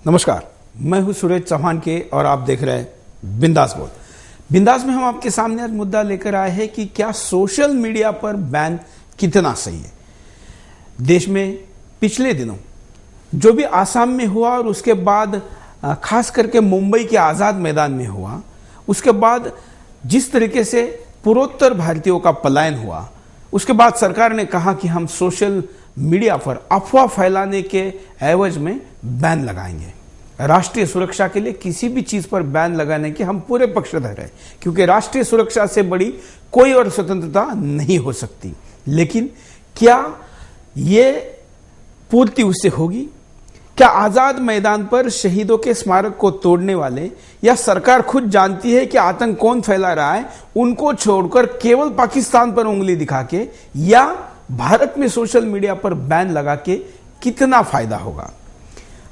नमस्कार, मैं हूं सुरेश चौहान के और आप देख रहे हैं बिंदास बोल। बिंदास में हम आपके सामने आज मुद्दा लेकर आए हैं कि क्या सोशल मीडिया पर बैन कितना सही है। देश में पिछले दिनों जो भी आसाम में हुआ और उसके बाद खास करके मुंबई के आज़ाद मैदान में हुआ, उसके बाद जिस तरीके से पूर्वोत्तर भारतीयों का पलायन हुआ, उसके बाद सरकार ने कहा कि हम सोशल मीडिया पर अफवाह फैलाने के एवज में बैन लगाएंगे। राष्ट्रीय सुरक्षा के लिए किसी भी चीज पर बैन लगाने के हम पूरे पक्षधर हैं, क्योंकि राष्ट्रीय सुरक्षा से बड़ी कोई और स्वतंत्रता नहीं हो सकती। लेकिन क्या ये पूर्ति उससे होगी? क्या आजाद मैदान पर शहीदों के स्मारक को तोड़ने वाले या सरकार खुद जानती है कि आतंक कौन फैला रहा है, उनको छोड़कर केवल पाकिस्तान पर उंगली दिखा के या भारत में सोशल मीडिया पर बैन लगा के कितना फायदा होगा?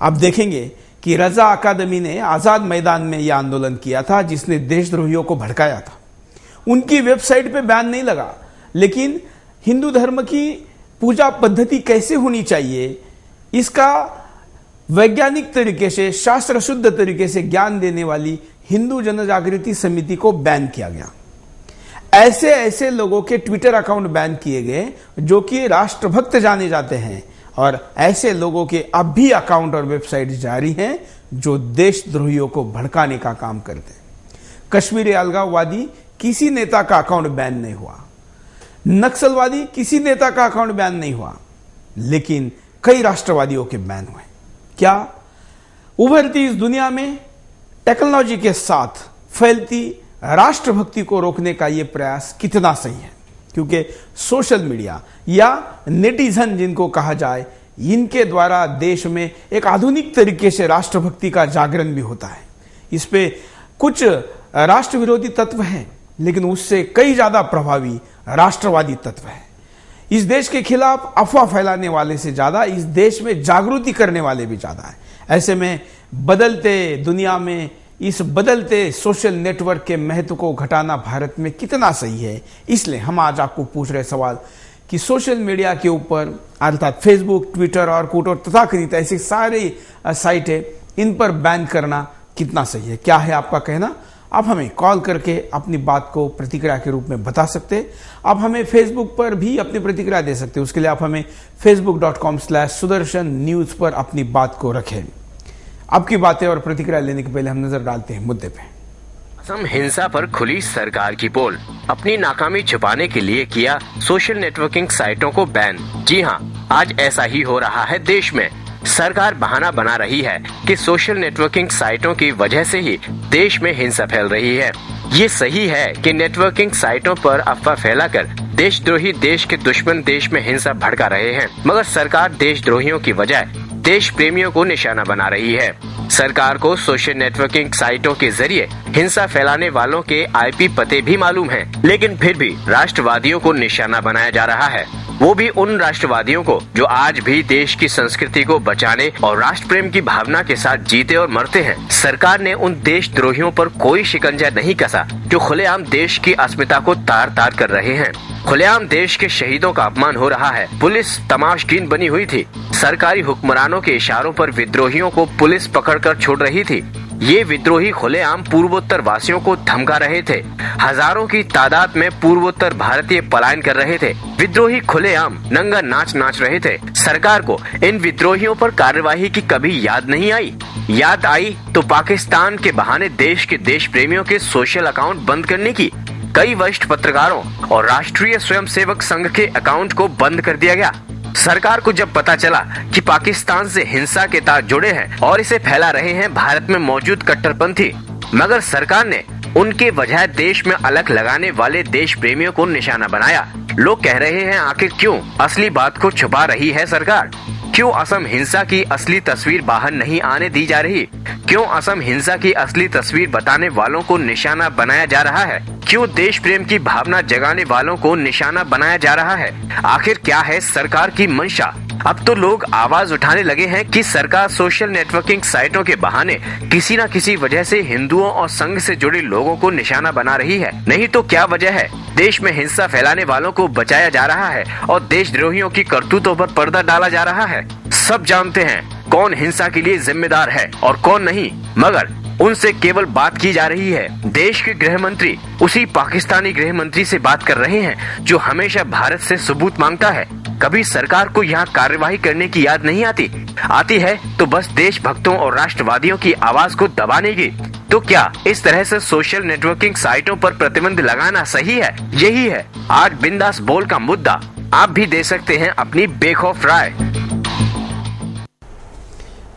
आप देखेंगे कि रजा अकादमी ने आजाद मैदान में यह आंदोलन किया था, जिसने देशद्रोहियों को भड़काया था। उनकी वेबसाइट पे बैन नहीं लगा, लेकिन हिंदू धर्म की पूजा पद्धति कैसे होनी चाहिए, इसका वैज्ञानिक तरीके से, शास्त्र शुद्ध तरीके से ज्ञान देने वाली हिंदू जनजागृति समिति को बैन किया गया। ऐसे ऐसे लोगों के ट्विटर अकाउंट बैन किए गए जो कि राष्ट्रभक्त जाने जाते हैं, और ऐसे लोगों के अब भी अकाउंट और वेबसाइट जारी हैं जो देशद्रोहियों को भड़काने का काम करते हैं। कश्मीरी अलगाववादी किसी नेता का अकाउंट बैन नहीं हुआ, नक्सलवादी किसी नेता का अकाउंट बैन नहीं हुआ, लेकिन कई राष्ट्रवादियों के बैन हुए। क्या उभरती इस दुनिया में टेक्नोलॉजी के साथ फैलती राष्ट्रभक्ति को रोकने का यह प्रयास कितना सही है? क्योंकि सोशल मीडिया या नेटिजन जिनको कहा जाए, इनके द्वारा देश में एक आधुनिक तरीके से राष्ट्रभक्ति का जागरण भी होता है। इस पे कुछ राष्ट्र विरोधी तत्व हैं, लेकिन उससे कई ज्यादा प्रभावी राष्ट्रवादी तत्व है। इस देश के खिलाफ अफवाह फैलाने वाले से ज्यादा इस देश में जागृति करने वाले भी ज्यादा है। ऐसे में बदलते दुनिया में इस बदलते सोशल नेटवर्क के महत्व को घटाना भारत में कितना सही है? इसलिए हम आज आपको पूछ रहे सवाल कि सोशल मीडिया के ऊपर, अर्थात फेसबुक, ट्विटर और कूटर तथाकथित ऐसी सारी साइट है, इन पर बैन करना कितना सही है? क्या है आपका कहना? आप हमें कॉल करके अपनी बात को प्रतिक्रिया के रूप में बता सकते हैं। आप हमें फेसबुक पर भी अपनी प्रतिक्रिया दे सकते हैं। उसके लिए आप हमें facebook.com/sudarshan news पर अपनी बात को रखें। आपकी बातें और प्रतिक्रिया लेने के पहले हम नजर डालते हैं मुद्दे पे। असम हिंसा पर खुली सरकार की पोल, अपनी नाकामी छुपाने के लिए किया सोशल नेटवर्किंग साइटों को बैन। जी हाँ, आज ऐसा ही हो रहा है देश में। सरकार बहाना बना रही है कि सोशल नेटवर्किंग साइटों की वजह से ही देश में हिंसा फैल रही है। ये सही है कि नेटवर्किंग साइटों पर अफवाह फैलाकर देशद्रोही देश के दुश्मन देश में हिंसा भड़का रहे हैं, मगर सरकार देशद्रोहियों की बजाय देश प्रेमियों को निशाना बना रही है। सरकार को सोशल नेटवर्किंग साइटों के जरिए हिंसा फैलाने वालों के आईपी पते भी मालूम हैं, लेकिन फिर भी राष्ट्रवादियों को निशाना बनाया जा रहा है। वो भी उन राष्ट्रवादियों को जो आज भी देश की संस्कृति को बचाने और राष्ट्र प्रेम की भावना के साथ जीते और मरते हैं। सरकार ने उन देशद्रोहियों पर कोई शिकंजा नहीं कसा जो खुलेआम देश की अस्मिता को तार तार कर रहे हैं। खुलेआम देश के शहीदों का अपमान हो रहा है। पुलिस तमाशबीन बनी हुई थी। सरकारी हुक्मरानों के इशारों पर विद्रोहियों को पुलिस पकड़कर छोड़ रही थी। ये विद्रोही खुलेआम पूर्वोत्तर वासियों को धमका रहे थे। हजारों की तादाद में पूर्वोत्तर भारतीय पलायन कर रहे थे। विद्रोही खुलेआम नंगा नाच नाच रहे थे। सरकार को इन विद्रोहियों पर कार्यवाही की कभी याद नहीं आई। याद आई तो पाकिस्तान के बहाने देश के देश प्रेमियों के सोशल अकाउंट बंद करने की। कई वरिष्ठ पत्रकारों और राष्ट्रीय स्वयंसेवक संघ के अकाउंट को बंद कर दिया गया। सरकार को जब पता चला कि पाकिस्तान से हिंसा के तार जुड़े हैं और इसे फैला रहे हैं भारत में मौजूद कट्टरपंथी, मगर सरकार ने उनके वजह देश में अलग लगाने वाले देश प्रेमियों को निशाना बनाया। लोग कह रहे हैं, आखिर क्यों असली बात को छुपा रही है सरकार? क्यों असम हिंसा की असली तस्वीर बाहर नहीं आने दी जा रही? क्यों असम हिंसा की असली तस्वीर बताने वालों को निशाना बनाया जा रहा है? क्यों देश प्रेम की भावना जगाने वालों को निशाना बनाया जा रहा है? आखिर क्या है सरकार की मंशा? अब तो लोग आवाज उठाने लगे हैं कि सरकार सोशल नेटवर्किंग साइटों के बहाने किसी न किसी वजह से हिंदुओं और संघ से जुड़े लोगों को निशाना बना रही है। नहीं तो क्या वजह है? देश में हिंसा फैलाने वालों को बचाया जा रहा है और देशद्रोहियों की करतूतों पर पर्दा डाला जा रहा है। सब जानते हैं कौन हिंसा के लिए जिम्मेदार है और कौन नहीं, मगर उनसे केवल बात की जा रही है। देश के गृह मंत्री उसी पाकिस्तानी गृह मंत्री से बात कर रहे हैं जो हमेशा भारत से सबूत मांगता है। कभी सरकार को यहाँ कार्यवाही करने की याद नहीं आती है तो बस देशभक्तों और राष्ट्रवादियों की आवाज को दबाने की। तो क्या इस तरह से सोशल नेटवर्किंग साइटों पर प्रतिबंध लगाना सही है? यही है आज बिंदास बोल का मुद्दा। आप भी दे सकते हैं अपनी बेखौफ राय।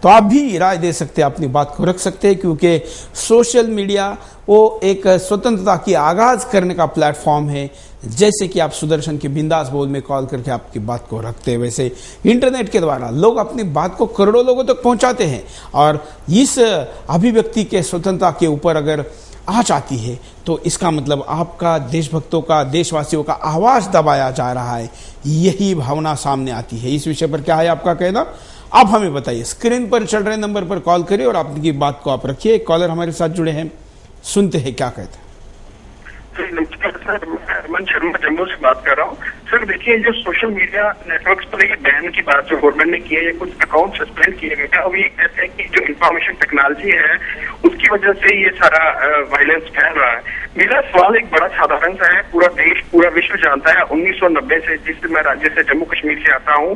तो आप भी राय दे सकते हैं, अपनी बात को रख सकते हैं, क्योंकि सोशल मीडिया वो एक स्वतंत्रता की आगाज करने का प्लेटफॉर्म है। जैसे कि आप सुदर्शन के बिंदास बोल में कॉल करके आपकी बात को रखते हैं, वैसे इंटरनेट के द्वारा लोग अपनी बात को करोड़ों लोगों तक पहुंचाते हैं। और इस अभिव्यक्ति के स्वतंत्रता के ऊपर अगर आँच आती है तो इसका मतलब आपका, देशभक्तों का, देशवासियों का आवाज दबाया जा रहा है, यही भावना सामने आती है। इस विषय पर क्या है आपका कहना, आप हमें बताइए। स्क्रीन पर चल रहे नंबर पर कॉल करिए और आपकी बात को आप रखिए। एक कॉलर हमारे साथ जुड़े हैं, सुनते हैं क्या कहते हैं। सर, मैं अरमान शर्मा जम्मू से बात कर रहा हूँ। सर देखिए, जो सोशल मीडिया नेटवर्क्स पर ये बैन की बात जो गवर्नमेंट ने की है, या कुछ अकाउंट सस्पेंड किए गए थे, अब ये कहते हैं कि जो इंफॉर्मेशन टेक्नोलॉजी है उसकी वजह से ये सारा वायलेंस फैल रहा है। मेरा सवाल एक बड़ा साधारण सा है। पूरा देश, पूरा विश्व जानता है 1990 से, जिस मैं राज्य से जम्मू कश्मीर से आता हूँ,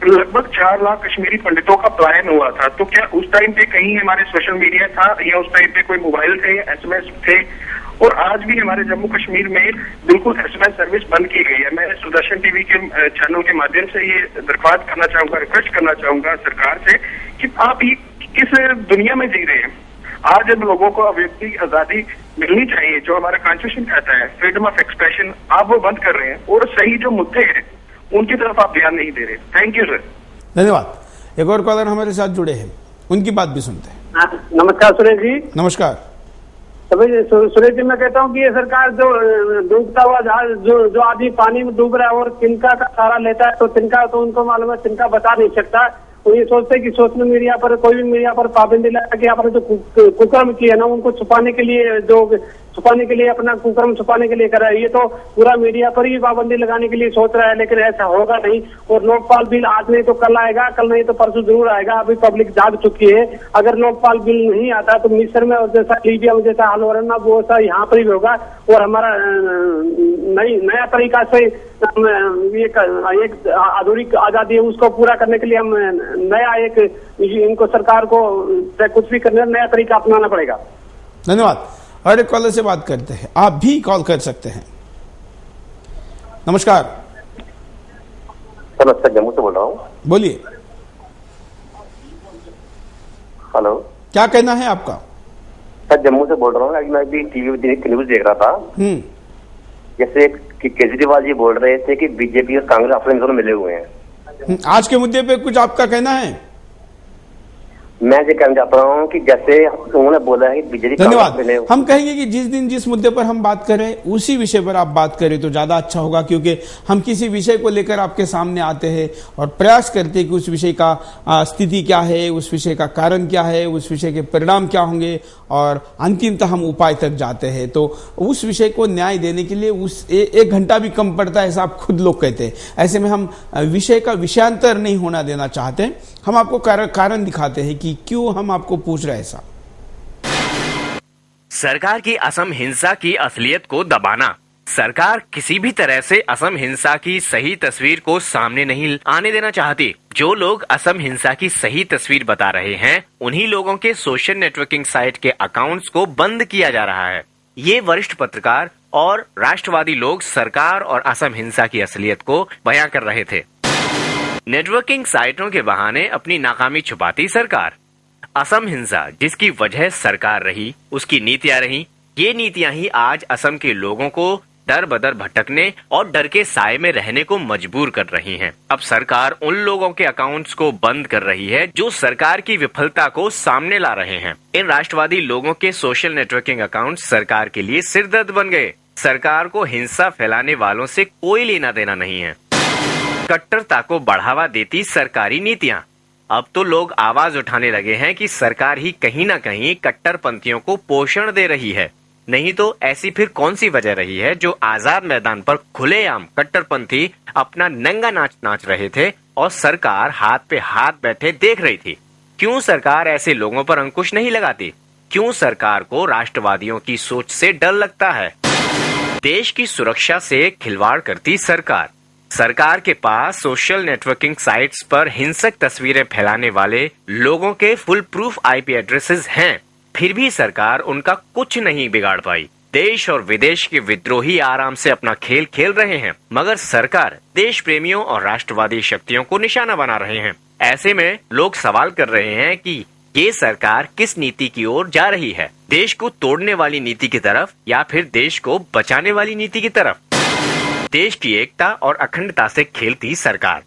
लगभग 4 लाख कश्मीरी पंडितों का पलायन हुआ था। तो क्या उस टाइम पे कहीं हमारे सोशल मीडिया था, या उस टाइम पे कोई मोबाइल थे, या SMS थे? और आज भी हमारे जम्मू कश्मीर में बिल्कुल SMS सर्विस बंद की गई है। मैं सुदर्शन टीवी के चैनल के माध्यम से ये दरख्वास्त करना चाहूंगा, रिक्वेस्ट करना चाहूंगा सरकार से कि आप ये किस दुनिया में जी रहे हैं। आज जब लोगों को अभिव्यक्ति आजादी मिलनी चाहिए, जो हमारा कॉन्स्टिट्यूशन कहता है, फ्रीडम ऑफ एक्सप्रेशन, आप वो बंद कर रहे हैं। और सही जो मुद्दे हैं उनकी तरफ आप ध्यान नहीं दे रहे। Thank you sir. धन्यवाद। एक और कॉलर हमारे साथ जुड़े हैं, उनकी बात भी सुनते हैं। नमस्कार सुरेश जी। नमस्कार। सुरेश जी, मैं कहता हूँ कि ये सरकार जो डूबता हुआ जहाज, जो आदमी पानी में डूब रहा है और तिनका का सहारा लेता है, तो तिनका तो उनको मालूम है, तिनका बता नहीं सकता। वो ये सोचते हैं कि सोशल मीडिया पर, कोई भी मीडिया पर पाबंदी लगा के यहाँ पर जो कुकर्म किए ना, उनको छुपाने के लिए अपना कुकर्म छुपाने के लिए कर रहा है। ये तो पूरा मीडिया पर ही पाबंदी लगाने के लिए सोच रहा है, लेकिन ऐसा होगा नहीं। और लोकपाल बिल आज नहीं तो कल आएगा, कल नहीं तो परसों जरूर आएगा। अभी पब्लिक जाग चुकी है। अगर लोकपाल बिल नहीं आता तो मिस्र में जैसा, लीबिया में जैसा हाल हो रहा है ना, वो ऐसा यहाँ पर भी होगा। और हमारा नया तरीका से एक अधूरी आजादी है, उसको पूरा करने के लिए हम नया एक, इनको सरकार को कुछ भी करने नया तरीका अपनाना पड़ेगा। धन्यवाद। और एक कॉलर से बात करते हैं, आप भी कॉल कर सकते हैं। नमस्कार। नमस्कार, जम्मू से बोल रहा हूँ। बोलिए। हेलो, क्या कहना है आपका? सर, जम्मू से बोल रहा हूँ। मैं अभी टीवी न्यूज देख रहा था। जैसे कि केजरीवाल जी बोल रहे थे कि बीजेपी और कांग्रेस आपस में दोनों मिले हुए हैं। आज के मुद्दे पे कुछ आपका कहना है? मैं ये कहना चाहता हूँ कि जैसे उन्होंने बोला है बीजेपी। धन्यवाद। हम कहेंगे कि जिस दिन जिस मुद्दे पर हम बात करें उसी विषय पर आप बात करें तो ज्यादा अच्छा होगा, क्योंकि हम किसी विषय को लेकर आपके सामने आते हैं और प्रयास करते हैं कि उस विषय का स्थिति क्या है, उस विषय का कारण क्या है, उस विषय के परिणाम क्या होंगे, और अंतिमतः हम उपाय तक जाते हैं। तो उस विषय को न्याय देने के लिए उस 1 घंटा भी कम पड़ता है, ऐसा आप खुद लोग कहते हैं। ऐसे में हम विषय का विषयांतर नहीं होना देना चाहते। हम आपको कारण दिखाते हैं कि क्यों हम आपको पूछ रहे हैं ऐसा। सरकार की असम हिंसा की असलियत को दबाना। सरकार किसी भी तरह से असम हिंसा की सही तस्वीर को सामने नहीं आने देना चाहती। जो लोग असम हिंसा की सही तस्वीर बता रहे हैं, उन्हीं लोगों के सोशल नेटवर्किंग साइट के अकाउंट्स को बंद किया जा रहा है। ये वरिष्ठ पत्रकार और राष्ट्रवादी लोग सरकार और असम हिंसा की असलियत को बयां कर रहे थे। नेटवर्किंग साइटों के बहाने अपनी नाकामी छुपाती सरकार। असम हिंसा जिसकी वजह सरकार रही, उसकी नीतियां रही। ये नीतियां ही आज असम के लोगों को दर बदर भटकने और डर के साए में रहने को मजबूर कर रही हैं। अब सरकार उन लोगों के अकाउंट्स को बंद कर रही है जो सरकार की विफलता को सामने ला रहे हैं। इन राष्ट्रवादी लोगों के सोशल नेटवर्किंग अकाउंट सरकार के लिए सिरदर्द बन गए। सरकार को हिंसा फैलाने वालों से कोई लेना देना नहीं है। कट्टरता को बढ़ावा देती सरकारी नीतियां। अब तो लोग आवाज उठाने लगे हैं कि सरकार ही कहीं ना कहीं कट्टरपंथियों को पोषण दे रही है। नहीं तो ऐसी फिर कौन सी वजह रही है जो आजाद मैदान पर खुलेआम कट्टरपंथी अपना नंगा नाच नाच रहे थे और सरकार हाथ पे हाथ बैठे देख रही थी? क्यों सरकार ऐसे लोगों पर अंकुश नहीं लगाती? क्यों सरकार को राष्ट्रवादियों की सोच से डर लगता है? देश की सुरक्षा से खिलवाड़ करती सरकार। सरकार के पास सोशल नेटवर्किंग साइट्स पर हिंसक तस्वीरें फैलाने वाले लोगों के फुल प्रूफ आईपी एड्रेसेस हैं, फिर भी सरकार उनका कुछ नहीं बिगाड़ पाई। देश और विदेश के विद्रोही आराम से अपना खेल खेल रहे हैं, मगर सरकार देश प्रेमियों और राष्ट्रवादी शक्तियों को निशाना बना रहे हैं। ऐसे में लोग सवाल कर रहे हैं कि ये सरकार किस नीति की ओर जा रही है? देश को तोड़ने वाली नीति की तरफ या फिर देश को बचाने वाली नीति की तरफ? देश की एकता और अखंडता से खेलती सरकार।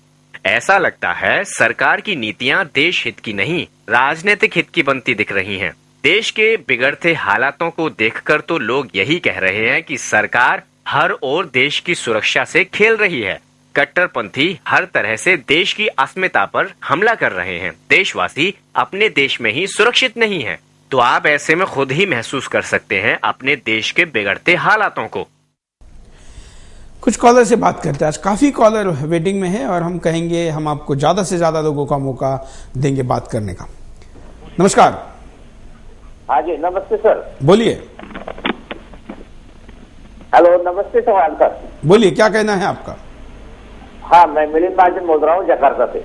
ऐसा लगता है सरकार की नीतियां देश हित की नहीं, राजनीतिक हित की बनती दिख रही हैं। देश के बिगड़ते हालातों को देखकर तो लोग यही कह रहे हैं कि सरकार हर ओर देश की सुरक्षा से खेल रही है। कट्टरपंथी हर तरह से देश की अस्मिता पर हमला कर रहे हैं। देशवासी अपने देश में ही सुरक्षित नहीं है, तो आप ऐसे में खुद ही महसूस कर सकते हैं अपने देश के बिगड़ते हालातों को। कुछ कॉलर से बात करते हैं। आज काफी कॉलर वेटिंग में है और हम कहेंगे हम आपको ज्यादा से ज्यादा लोगों का मौका देंगे बात करने का। नमस्कार। हाँ जी, नमस्ते सर। बोलिए। हेलो, नमस्ते चौहान सर। बोलिए, क्या कहना है आपका? हाँ, मैं मिलिंद महाजन बोल रहा हूँ जकार्ता से।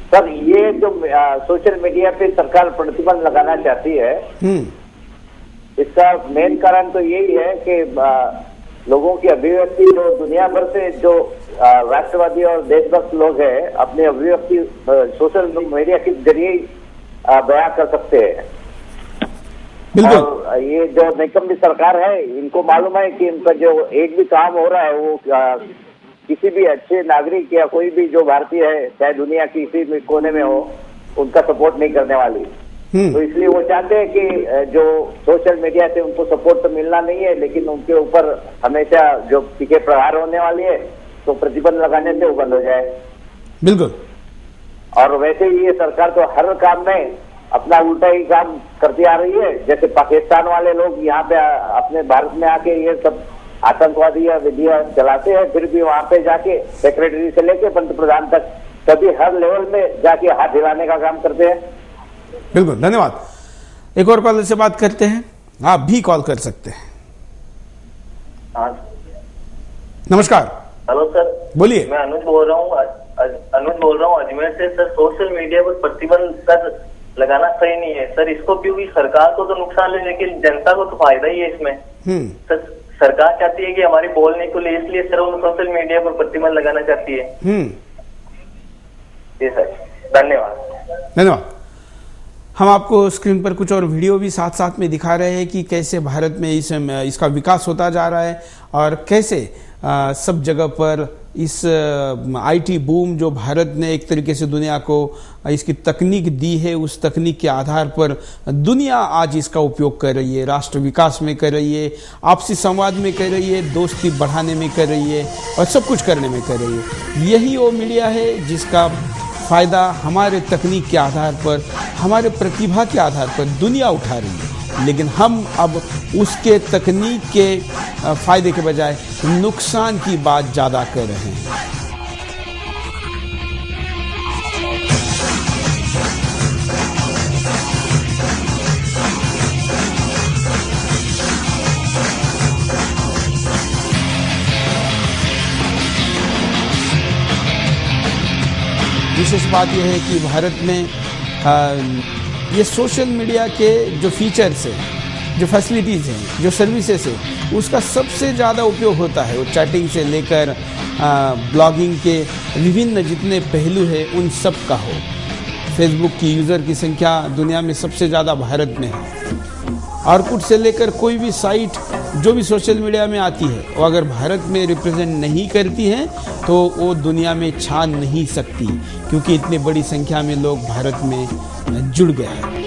सर, ये जो सोशल मीडिया पे सरकार प्रतिबंध लगाना चाहती है, इसका मेन कारण तो यही है कि लोगों की अभिव्यक्ति जो दुनिया भर से जो राष्ट्रवादी और देशभक्त लोग हैं, अपनी अभिव्यक्ति सोशल मीडिया के जरिए बयां कर सकते हैं। और ये जो निकम्मी सरकार है, इनको मालूम है कि इनका जो एक भी काम हो रहा है वो किसी भी अच्छे नागरिक या कोई भी जो भारतीय है, चाहे दुनिया की किसी भी कोने में हो, उनका सपोर्ट नहीं करने वाली। तो इसलिए वो चाहते हैं कि जो सोशल मीडिया से उनको सपोर्ट तो मिलना नहीं है, लेकिन उनके ऊपर हमेशा जो तीखे प्रहार होने वाली है, तो प्रतिबंध लगाने से वो बंद हो जाए। बिल्कुल। और वैसे ही ये सरकार तो हर काम में अपना उल्टा ही काम करती आ रही है। जैसे पाकिस्तान वाले लोग यहाँ पे अपने भारत में आके ये सब आतंकवादी या विधियां चलाते हैं, फिर भी वहाँ पे जाके सेक्रेटरी से लेके पंतप्रधान तक सभी हर लेवल में जाके हाथ हिलाने का काम करते हैं। बिल्कुल, धन्यवाद। एक और कॉलर से बात करते हैं, आप भी कॉल कर सकते हैं। नमस्कार। हेलो सर, बोलिए। मैं अनुज बोल रहा हूँ अजमेर से। सर, सोशल मीडिया पर प्रतिबंध सर लगाना सही नहीं है सर, इसको क्योंकि सरकार को तो नुकसान है लेकिन जनता को तो फायदा ही है इसमें। सर, सरकार चाहती है कि हमारी बोलने को लिए, इसलिए सर वो सोशल मीडिया पर प्रतिबंध लगाना चाहती है। जी सर, धन्यवाद। हम आपको स्क्रीन पर कुछ और वीडियो भी साथ साथ में दिखा रहे हैं कि कैसे भारत में इसका विकास होता जा रहा है और कैसे सब जगह पर इस आईटी बूम जो भारत ने एक तरीके से दुनिया को इसकी तकनीक दी है, उस तकनीक के आधार पर दुनिया आज इसका उपयोग कर रही है, राष्ट्र विकास में कर रही है, आपसी संवाद में कर रही है, दोस्ती बढ़ाने में कर रही है और सब कुछ करने में कर रही है। यही वो मीडिया है जिसका फायदा हमारे तकनीक के आधार पर, हमारे प्रतिभा के आधार पर दुनिया उठा रही है, लेकिन हम अब उसके तकनीक के फायदे के बजाय नुकसान की बात ज्यादा कर रहे हैं। विशेष बात यह है कि भारत में ये सोशल मीडिया के जो फीचर्स हैं, जो फैसिलिटीज़ हैं, जो सर्विसेज हैं, उसका सबसे ज़्यादा उपयोग होता है। वो चैटिंग से लेकर ब्लॉगिंग के विभिन्न जितने पहलू हैं उन सब का हो। फेसबुक की यूज़र की संख्या दुनिया में सबसे ज़्यादा भारत में है। ऑर्कुट से लेकर कोई भी साइट जो भी सोशल मीडिया में आती है, वो अगर भारत में रिप्रेजेंट नहीं करती है तो वो दुनिया में छा नहीं सकती, क्योंकि इतनी बड़ी संख्या में लोग भारत में जुड़ गए हैं।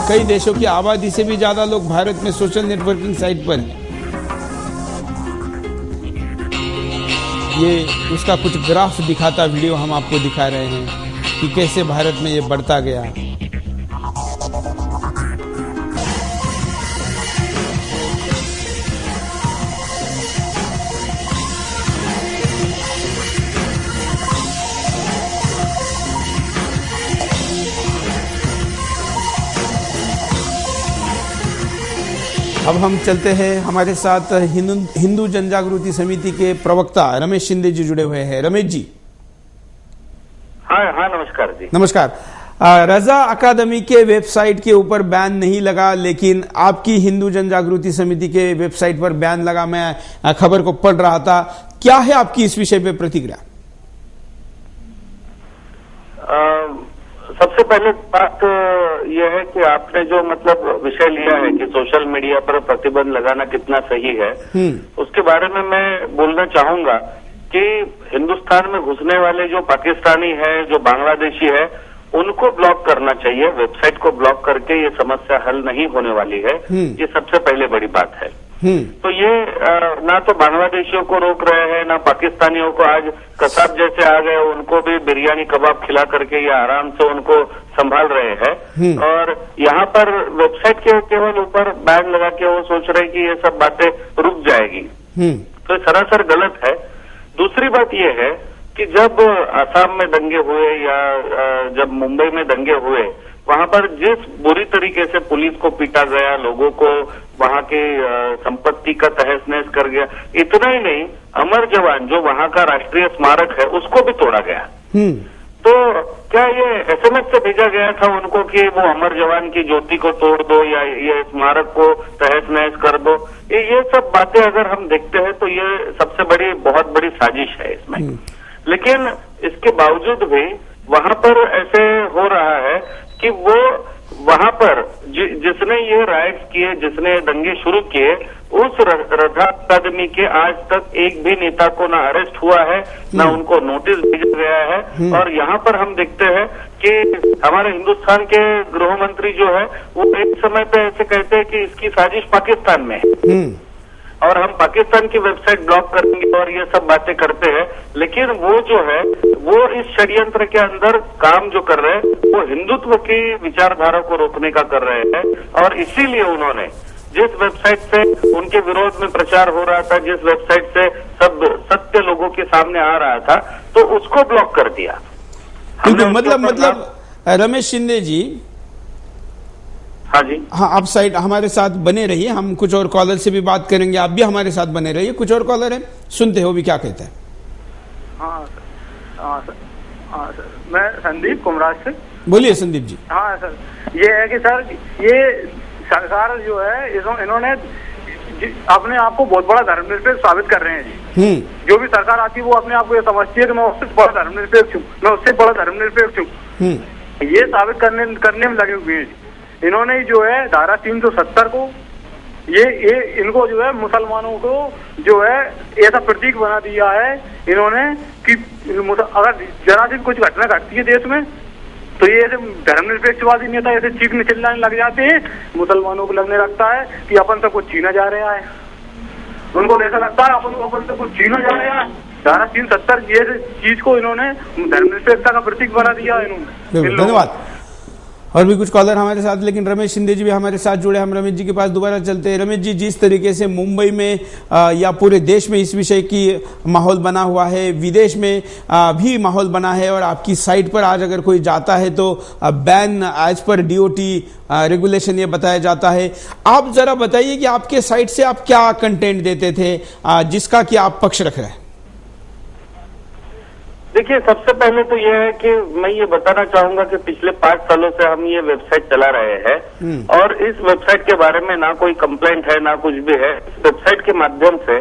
कई देशों की आबादी से भी ज़्यादा लोग भारत में सोशल नेटवर्किंग साइट पर हैं। ये उसका कुछ ग्राफ दिखाता वीडियो हम आपको दिखा रहे हैं कि कैसे भारत में ये बढ़ता गया। अब हम चलते हैं, हमारे साथ हिंदू जन जागृति समिति के प्रवक्ता रमेश शिंदे जी जुड़े हुए हैं। रमेश जी। हाँ नमस्कार जी। नमस्कार। रजा अकादमी के वेबसाइट के ऊपर बैन नहीं लगा, लेकिन आपकी हिंदू जन जागृति समिति के वेबसाइट पर बैन लगा। मैं खबर को पढ़ रहा था, क्या है आपकी इस विषय पे प्रतिक्रिया? सबसे पहले बात यह है कि आपने जो मतलब विषय लिया है कि सोशल मीडिया पर प्रतिबंध लगाना कितना सही है, उसके बारे में मैं बोलना चाहूंगा कि हिंदुस्तान में घुसने वाले जो पाकिस्तानी है, जो बांग्लादेशी है, उनको ब्लॉक करना चाहिए। वेबसाइट को ब्लॉक करके ये समस्या हल नहीं होने वाली है, ये सबसे पहले बड़ी बात है। तो ये ना तो बांग्लादेशियों को रोक रहे हैं, ना पाकिस्तानियों को। आज कसाब जैसे आ गए, उनको भी बिरयानी कबाब खिला करके ये आराम से उनको संभाल रहे हैं। और यहाँ पर वेबसाइट के केवल ऊपर बैन लगा के वो सोच रहे हैं कि ये सब बातें रुक जाएगी, तो ये सरासर गलत है। दूसरी बात ये है कि जब असम में दंगे हुए या जब मुंबई में दंगे हुए, वहां पर जिस बुरी तरीके से पुलिस को पीटा गया, लोगों को वहां की संपत्ति का तहस नहस कर गया, इतना ही नहीं, अमर जवान जो वहां का राष्ट्रीय स्मारक है उसको भी तोड़ा गया। तो क्या ये एसएमएस से भेजा गया था उनको कि वो अमर जवान की ज्योति को तोड़ दो या ये स्मारक को तहस नहस कर दो? ये सब बातें अगर हम देखते हैं तो ये सबसे बड़ी बहुत बड़ी साजिश है इसमें। लेकिन इसके बावजूद भी वहां पर ऐसे हो रहा है कि वो वहां पर जिसने ये राइट्स किए, जिसने दंगे शुरू किए, उस रजा अकादमी के आज तक एक भी नेता को ना अरेस्ट हुआ है, ना उनको नोटिस भेजा गया है। और यहाँ पर हम देखते हैं कि हमारे हिंदुस्तान के गृह मंत्री जो है वो एक समय पे ऐसे कहते हैं कि इसकी साजिश पाकिस्तान में है और हम पाकिस्तान की वेबसाइट ब्लॉक करेंगे और ये सब बातें करते हैं। लेकिन वो जो है वो इस षड्यंत्र के अंदर काम जो कर रहे हैं वो हिंदुत्व की विचारधारा को रोकने का कर रहे हैं। और इसीलिए उन्होंने जिस वेबसाइट से उनके विरोध में प्रचार हो रहा था, जिस वेबसाइट से सब सत्य लोगों के सामने आ रहा था, तो उसको ब्लॉक कर दिया। मतलब रमेश शिंदे जी। हाँ जी। हाँ, आप साइड हमारे साथ बने रहिए, हम कुछ और कॉलर से भी बात करेंगे, आप भी हमारे साथ बने रहिए। कुछ और कॉलर है, सुनते हो भी क्या कहते हैं। हाँ सर, मैं संदीप कुमराज से। बोलिए संदीप जी। हाँ सर, ये है कि सर ये सरकार जो है इन्होंने अपने आप को बहुत बड़ा धर्मनिरपेक्ष साबित कर रहे हैं जी। जो भी सरकार आती है वो अपने आप को ये समझती है कि मैं उससे बड़ा धर्मनिरपेक्ष हूँ, मैं उससे बड़ा धर्मनिरपेक्ष हूँ। ये साबित करने में लगे हुए हैं। इन्होंने जो है धारा 370 को ये इनको जो है मुसलमानों को जो है ऐसा प्रतीक बना दिया है इन्होंने कि अगर जरा सी कुछ घटना घटती है देश में तो ये ऐसे धर्मनिरपेक्षवादी नेता ऐसे चीखने चिल्लाने लग जाते हैं, मुसलमानों को लगने लगता है कि अपन से कुछ छीना जा रहा है। उनको ऐसा लगता है अपन से कुछ छीना जा रहा है। धारा 370 ये चीज को इन्होंने धर्मनिरपेक्षता का प्रतीक बना दिया इन्होंने। धन्यवाद। और भी कुछ कॉलर हमारे साथ, लेकिन रमेश शिंदे जी भी हमारे साथ जुड़े। हम रमेश जी के पास दोबारा चलते हैं। रमेश जी, जिस तरीके से मुंबई में या पूरे देश में इस विषय की माहौल बना हुआ है, विदेश में भी माहौल बना है, और आपकी साइट पर आज अगर कोई जाता है तो ban as per DOT regulation ये बताया जाता है। आप जरा बताइए कि आपके साइट से आप क्या कंटेंट देते थे जिसका कि आप पक्ष रख रहे हैं। देखिए, सबसे पहले तो यह है कि मैं ये बताना चाहूंगा कि पिछले 5 सालों से हम ये वेबसाइट चला रहे हैं और इस वेबसाइट के बारे में ना कोई कंप्लेंट है ना कुछ भी है। इस वेबसाइट के माध्यम से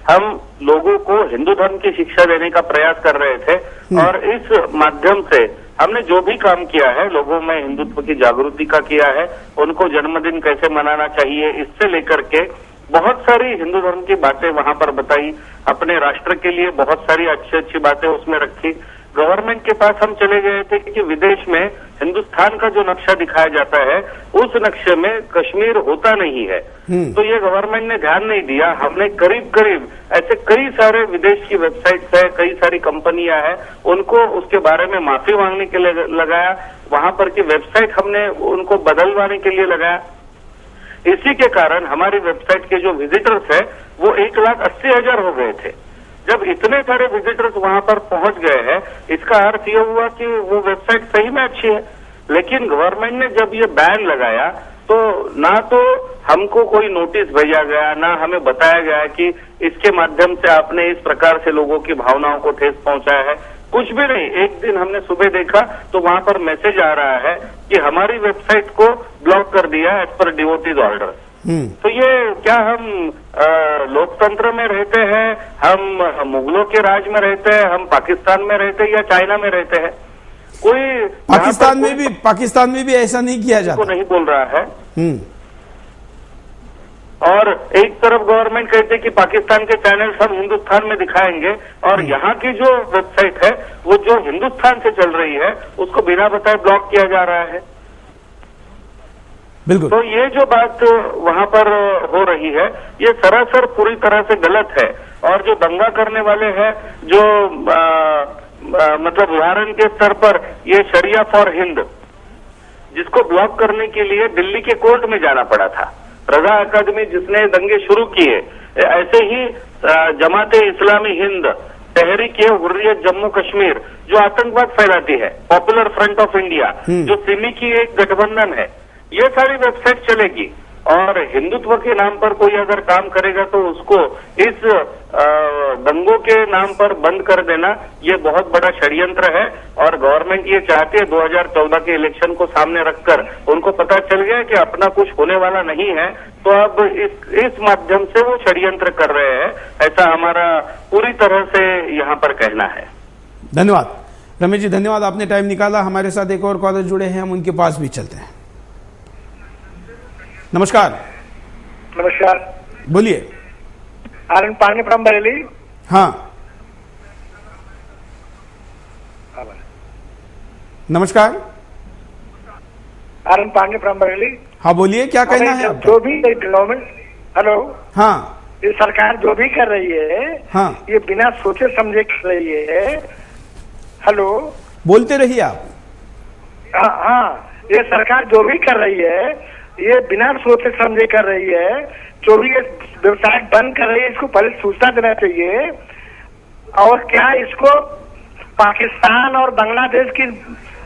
हम लोगों को हिंदू धर्म की शिक्षा देने का प्रयास कर रहे थे और इस माध्यम से हमने जो भी काम किया है, लोगों में हिंदुत्व की जागृति का किया है, उनको जन्मदिन कैसे मनाना चाहिए इससे लेकर के बहुत सारी हिंदू धर्म की बातें वहां पर बताई, अपने राष्ट्र के लिए बहुत सारी अच्छी अच्छी बातें उसमें रखी। गवर्नमेंट के पास हम चले गए थे कि विदेश में हिंदुस्तान का जो नक्शा दिखाया जाता है उस नक्शे में कश्मीर होता नहीं है, तो ये गवर्नमेंट ने ध्यान नहीं दिया। हमने करीब करीब ऐसे कई सारे विदेश की वेबसाइट्स है, कई सारी कंपनियां हैं, उनको उसके बारे में माफी मांगने के लिए लगाया, वहां पर की वेबसाइट हमने उनको बदलवाने के लिए लगाया। इसी के कारण हमारी वेबसाइट के जो विजिटर्स है वो 1,80,000 हो गए थे। जब इतने सारे विजिटर्स वहां पर पहुंच गए हैं, इसका अर्थ ये हुआ कि वो वेबसाइट सही में अच्छी है। लेकिन गवर्नमेंट ने जब ये बैन लगाया तो ना तो हमको कोई नोटिस भेजा गया, ना हमें बताया गया कि इसके माध्यम से आपने इस प्रकार से लोगों की भावनाओं को ठेस पहुंचाया है, कुछ भी नहीं। एक दिन हमने सुबह देखा तो वहां पर मैसेज आ रहा है कि हमारी वेबसाइट को ब्लॉक कर दिया एज पर डिवोटीज ऑर्डर। तो ये क्या हम लोकतंत्र में रहते हैं, हम मुगलों के राज में रहते हैं, हम पाकिस्तान में रहते हैं या चाइना में रहते हैं? कोई पाकिस्तान में भी ऐसा नहीं किया जाता, नहीं बोल रहा है। और एक तरफ गवर्नमेंट कहते हैं कि पाकिस्तान के चैनल हम हिंदुस्तान में दिखाएंगे, और यहाँ की जो वेबसाइट है वो जो हिंदुस्तान से चल रही है उसको बिना बताए ब्लॉक किया जा रहा है। बिल्कुल। तो ये जो बात वहां पर हो रही है ये सरासर पूरी तरह से गलत है। और जो दंगा करने वाले हैं, जो मतलब उदाहरण के स्तर पर ये शरिया फॉर हिंद, जिसको ब्लॉक करने के लिए दिल्ली के कोर्ट में जाना पड़ा था, रजा अकादमी जिसने दंगे शुरू किए, ऐसे ही जमाते इस्लामी हिंद, तहरीक हुर्रियत जम्मू कश्मीर जो आतंकवाद फैलाती है, पॉपुलर फ्रंट ऑफ इंडिया जो सिमी की एक गठबंधन है, ये सारी वेबसाइट चलेगी। और हिंदुत्व के नाम पर कोई अगर काम करेगा तो उसको इस दंगों के नाम पर बंद कर देना ये बहुत बड़ा षड्यंत्र है। और गवर्नमेंट ये चाहती है 2014 के इलेक्शन को सामने रखकर, उनको पता चल गया कि अपना कुछ होने वाला नहीं है, तो अब इस माध्यम से वो षड्यंत्र कर रहे हैं, ऐसा हमारा पूरी तरह से यहाँ पर कहना है। धन्यवाद रमेश जी, धन्यवाद, आपने टाइम निकाला। हमारे साथ एक और कॉलर जुड़े हैं, हम उनके पास भी चलते हैं। नमस्कार। नमस्कार, बोलिए। आनंद पांडे फ्रॉम बरेली। हाँ, नमस्कार। आनंद पांडे फ्रॉम बरेली। हाँ बोलिए, क्या कहना है आपका? जो भी गवर्नमेंट, हेलो, हाँ, ये सरकार जो भी कर रही है, हाँ, ये बिना सोचे समझे कर रही है। हेलो, बोलते रहिए आप। हाँ, ये सरकार जो भी कर रही है ये बिना सोचे समझे कर रही है। जो भी ये वेबसाइट बंद कर रही है इसको पहले सूचना देना चाहिए। और क्या इसको पाकिस्तान और बांग्लादेश की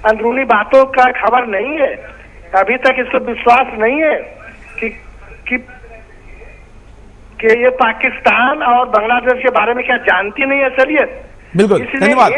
अंदरूनी बातों का खबर नहीं है? अभी तक इसको विश्वास नहीं है कि ये पाकिस्तान और बांग्लादेश के बारे में क्या जानती नहीं है? असलियत। बिल्कुल, धन्यवाद।